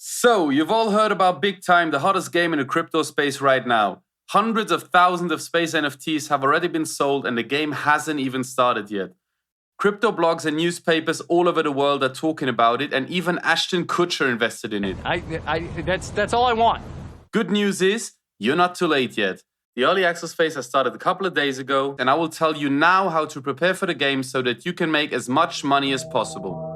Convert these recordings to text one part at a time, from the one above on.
So, you've all heard about Big Time, the hottest game in the crypto space right now. Hundreds of thousands of space NFTs have already been sold, and the game hasn't even started yet. Crypto blogs and newspapers all over the world are talking about it, and even Ashton Kutcher invested in it. That's all I want. Good news is, you're not too late yet. The early access phase has started a couple of days ago, and I will tell you now how to prepare for the game so that you can make as much money as possible.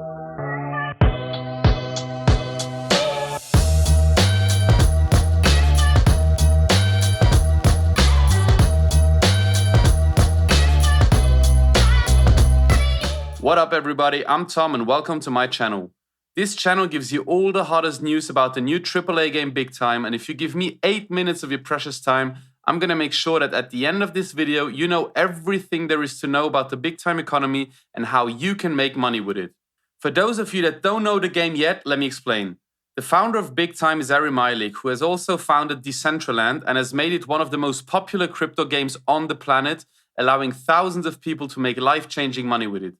What up everybody, I'm Tom and welcome to my channel. This channel gives you all the hottest news about the new AAA game Big Time, and if you give me 8 minutes of your precious time, I'm gonna make sure that at the end of this video you know everything there is to know about the Big Time economy and how you can make money with it. For those of you that don't know the game yet, let me explain. The founder of Big Time is Ari Mailik, who has also founded Decentraland and has made it one of the most popular crypto games on the planet, allowing thousands of people to make life-changing money with it.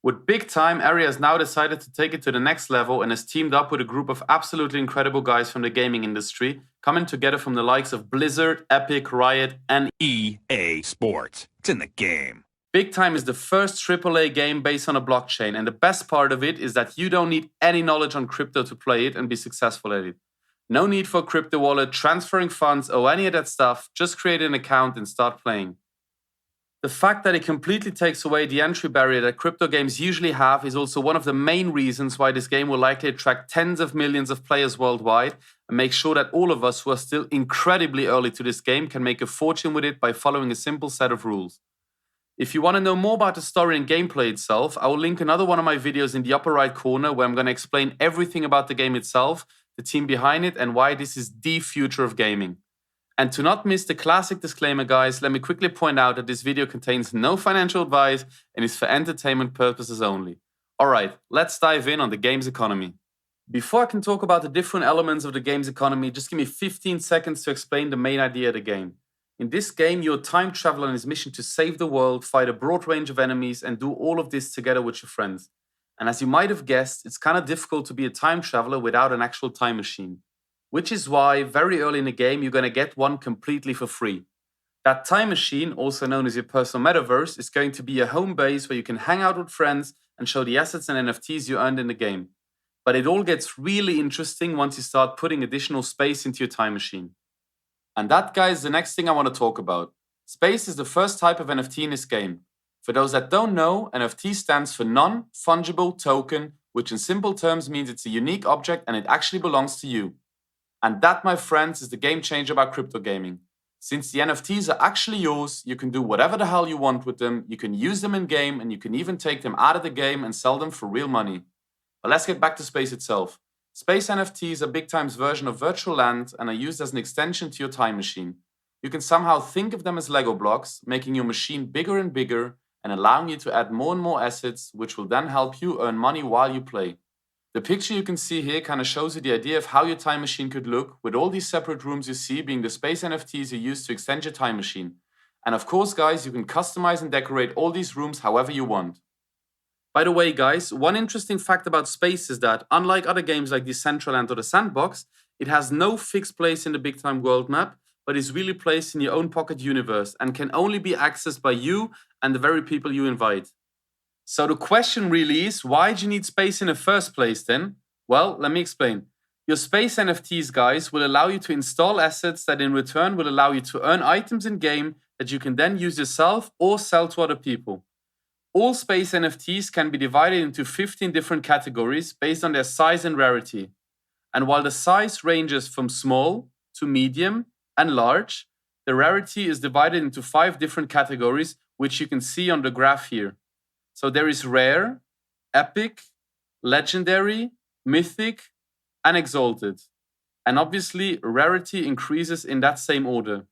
With Big Time, Ari has now decided to take it to the next level and has teamed up with a group of absolutely incredible guys from the gaming industry, coming together from the likes of Blizzard, Epic, Riot, and EA Sports. It's in the game. Big Time is the first AAA game based on a blockchain, and the best part of it is that you don't need any knowledge on crypto to play it and be successful at it. No need for a crypto wallet, transferring funds, or any of that stuff. Just create an account and start playing. The fact that it completely takes away the entry barrier that crypto games usually have is also one of the main reasons why this game will likely attract tens of millions of players worldwide and make sure that all of us who are still incredibly early to this game can make a fortune with it by following a simple set of rules. If you want to know more about the story and gameplay itself, I will link another one of my videos in the upper right corner where I'm going to explain everything about the game itself, the team behind it, and why this is the future of gaming. And to not miss the classic disclaimer, guys, let me quickly point out that this video contains no financial advice and is for entertainment purposes only. Alright, let's dive in on the game's economy. Before I can talk about the different elements of the game's economy, just give me 15 seconds to explain the main idea of the game. In this game, you're a time traveler on his mission to save the world, fight a broad range of enemies, and do all of this together with your friends. And as you might have guessed, it's kind of difficult to be a time traveler without an actual time machine. Which is why, very early in the game, you're going to get one completely for free. That time machine, also known as your personal metaverse, is going to be a home base where you can hang out with friends and show the assets and NFTs you earned in the game. But it all gets really interesting once you start putting additional space into your time machine. And that, guys, is the next thing I want to talk about. Space is the first type of NFT in this game. For those that don't know, NFT stands for non-fungible token, which in simple terms means it's a unique object and it actually belongs to you. And that, my friends, is the game changer about crypto gaming. Since the NFTs are actually yours, you can do whatever the hell you want with them, you can use them in-game, and you can even take them out of the game and sell them for real money. But let's get back to Space itself. Space NFTs are Big Time's version of virtual land and are used as an extension to your time machine. You can somehow think of them as Lego blocks, making your machine bigger and bigger and allowing you to add more and more assets, which will then help you earn money while you play. The picture you can see here kind of shows you the idea of how your time machine could look, with all these separate rooms you see being the space NFTs you use to extend your time machine. And of course, guys, you can customize and decorate all these rooms however you want. By the way, guys, one interesting fact about Space is that, unlike other games like Decentraland or The Sandbox, it has no fixed place in the Big Time world map, but is really placed in your own pocket universe and can only be accessed by you and the very people you invite. So the question really is, why do you need space in the first place then? Well, let me explain. Your space NFTs, guys, will allow you to install assets that in return will allow you to earn items in-game that you can then use yourself or sell to other people. All space NFTs can be divided into 15 different categories based on their size and rarity. And while the size ranges from small to medium and large, the rarity is divided into 5 different categories, which you can see on the graph here. So there is rare, epic, legendary, mythic, and exalted. And obviously, rarity increases in that same order.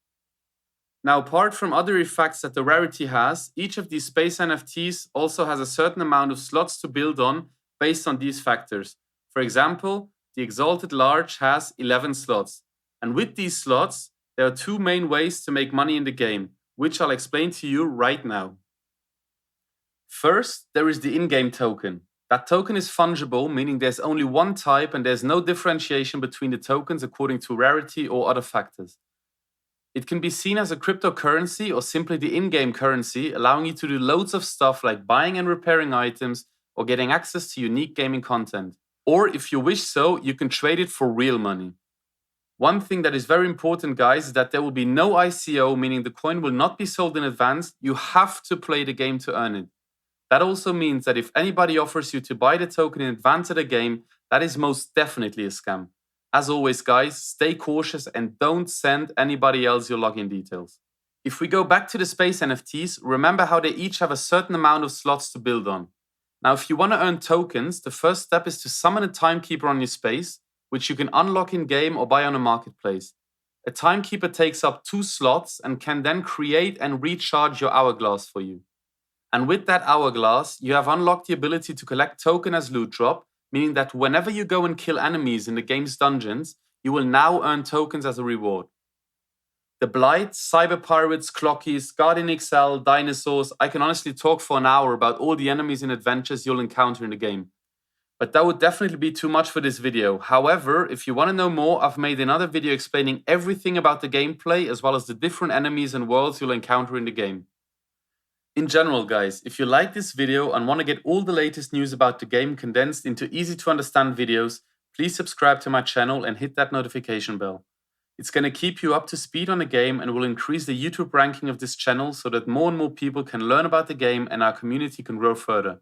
Now, apart from other effects that the rarity has, each of these space NFTs also has a certain amount of slots to build on based on these factors. For example, the exalted large has 11 slots. And with these slots, there are 2 main ways to make money in the game, which I'll explain to you right now. First, there is the in-game token. That token is fungible, meaning there's only one type and there's no differentiation between the tokens according to rarity or other factors. It can be seen as a cryptocurrency or simply the in-game currency, allowing you to do loads of stuff like buying and repairing items or getting access to unique gaming content. Or if you wish so, you can trade it for real money. One thing that is very important, guys, is that there will be no ICO, meaning the coin will not be sold in advance. You have to play the game to earn it. That also means that if anybody offers you to buy the token in advance of the game, that is most definitely a scam. As always, guys, stay cautious and don't send anybody else your login details. If we go back to the space NFTs, remember how they each have a certain amount of slots to build on. Now, if you want to earn tokens, the first step is to summon a timekeeper on your space, which you can unlock in-game or buy on a marketplace. A timekeeper takes up 2 slots and can then create and recharge your hourglass for you. And with that hourglass, you have unlocked the ability to collect token as loot drop, meaning that whenever you go and kill enemies in the game's dungeons, you will now earn tokens as a reward. The Blight, Cyber Pirates, Clockies, Guardian XL, Dinosaurs, I can honestly talk for an hour about all the enemies and adventures you'll encounter in the game. But that would definitely be too much for this video. However, if you want to know more, I've made another video explaining everything about the gameplay as well as the different enemies and worlds you'll encounter in the game. In general, guys, if you like this video and want to get all the latest news about the game condensed into easy to understand videos, please subscribe to my channel and hit that notification bell. It's going to keep you up to speed on the game and will increase the YouTube ranking of this channel so that more and more people can learn about the game and our community can grow further.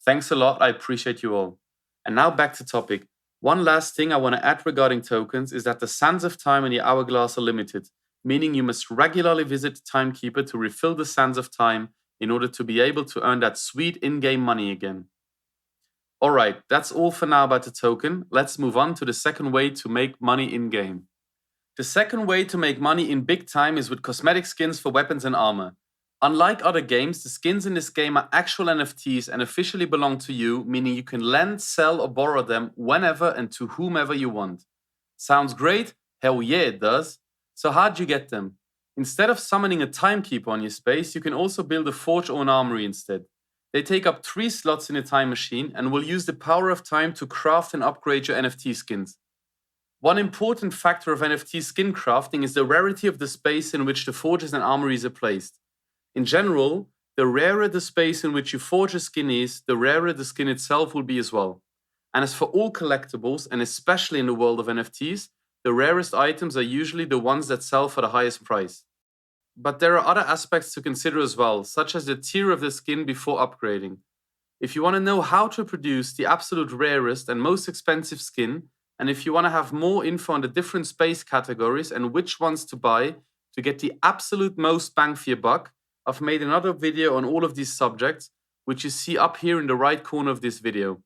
Thanks a lot, I appreciate you all. And now back to topic. One last thing I want to add regarding tokens is that the sands of time in the hourglass are limited, meaning you must regularly visit the timekeeper to refill the sands of time in order to be able to earn that sweet in-game money again. Alright, that's all for now about the token. Let's move on to the second way to make money in-game. The second way to make money in big time is with cosmetic skins for weapons and armor. Unlike other games, the skins in this game are actual NFTs and officially belong to you, meaning you can lend, sell or borrow them whenever and to whomever you want. Sounds great? Hell yeah, it does. So how'd you get them? Instead of summoning a timekeeper on your space, you can also build a forge or an armory instead. They take up 3 slots in a time machine and will use the power of time to craft and upgrade your NFT skins. One important factor of NFT skin crafting is the rarity of the space in which the forges and armories are placed. In general, the rarer the space in which you forge a skin is, the rarer the skin itself will be as well. And as for all collectibles, and especially in the world of NFTs, the rarest items are usually the ones that sell for the highest price. But there are other aspects to consider as well, such as the tier of the skin before upgrading. If you want to know how to produce the absolute rarest and most expensive skin, and if you want to have more info on the different space categories and which ones to buy to get the absolute most bang for your buck, I've made another video on all of these subjects, which you see up here in the right corner of this video.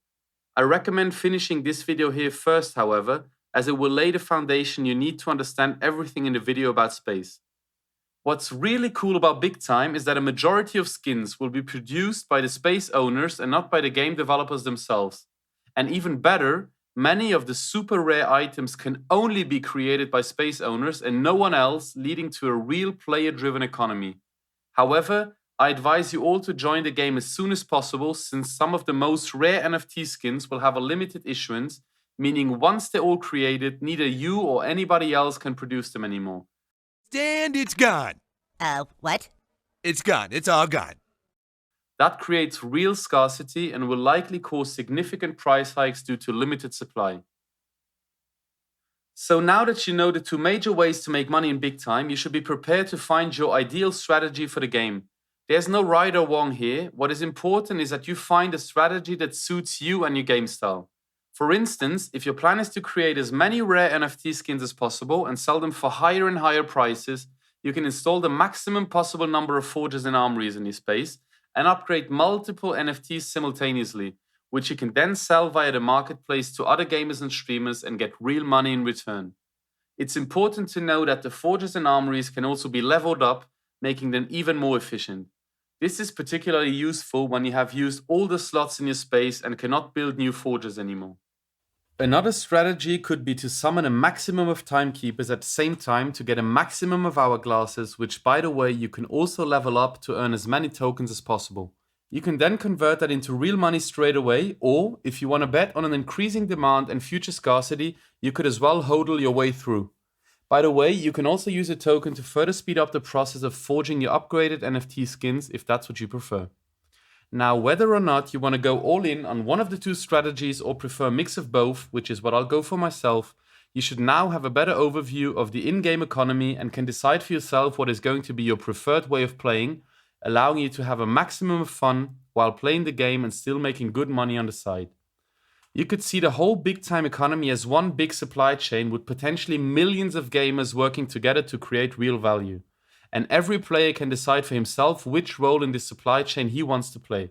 I recommend finishing this video here first, however, as it will lay the foundation you need to understand everything in the video about space. What's really cool about Big Time is that a majority of skins will be produced by the space owners and not by the game developers themselves. And even better, many of the super rare items can only be created by space owners and no one else, leading to a real player-driven economy. However, I advise you all to join the game as soon as possible, since some of the most rare NFT skins will have a limited issuance, meaning once they're all created, neither you or anybody else can produce them anymore. And it's gone. What? It's gone. It's all gone. That creates real scarcity and will likely cause significant price hikes due to limited supply. So now that you know the 2 major ways to make money in Big Time, you should be prepared to find your ideal strategy for the game. There's no right or wrong here. What is important is that you find a strategy that suits you and your game style. For instance, if your plan is to create as many rare NFT skins as possible and sell them for higher and higher prices, you can install the maximum possible number of forges and armories in your space and upgrade multiple NFTs simultaneously, which you can then sell via the marketplace to other gamers and streamers and get real money in return. It's important to know that the forges and armories can also be leveled up, making them even more efficient. This is particularly useful when you have used all the slots in your space and cannot build new forges anymore. Another strategy could be to summon a maximum of timekeepers at the same time to get a maximum of hourglasses, which by the way you can also level up to earn as many tokens as possible. You can then convert that into real money straight away, or if you want to bet on an increasing demand and future scarcity, you could as well hodl your way through. By the way, you can also use a token to further speed up the process of forging your upgraded NFT skins if that's what you prefer. Now, whether or not you want to go all in on one of the two strategies or prefer a mix of both, which is what I'll go for myself, you should now have a better overview of the in-game economy and can decide for yourself what is going to be your preferred way of playing, allowing you to have a maximum of fun while playing the game and still making good money on the side. You could see the whole big-time economy as one big supply chain with potentially millions of gamers working together to create real value. And every player can decide for himself which role in this supply chain he wants to play.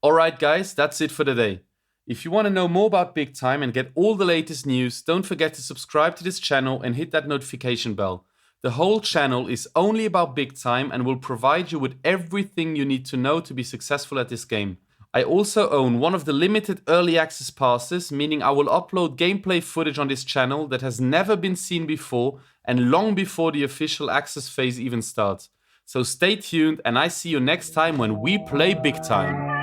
Alright guys, that's it for today. If you want to know more about Big Time and get all the latest news, don't forget to subscribe to this channel and hit that notification bell. The whole channel is only about Big Time and will provide you with everything you need to know to be successful at this game. I also own one of the limited early access passes, meaning I will upload gameplay footage on this channel that has never been seen before and long before the official access phase even starts. So stay tuned and I see you next time when we play Big Time.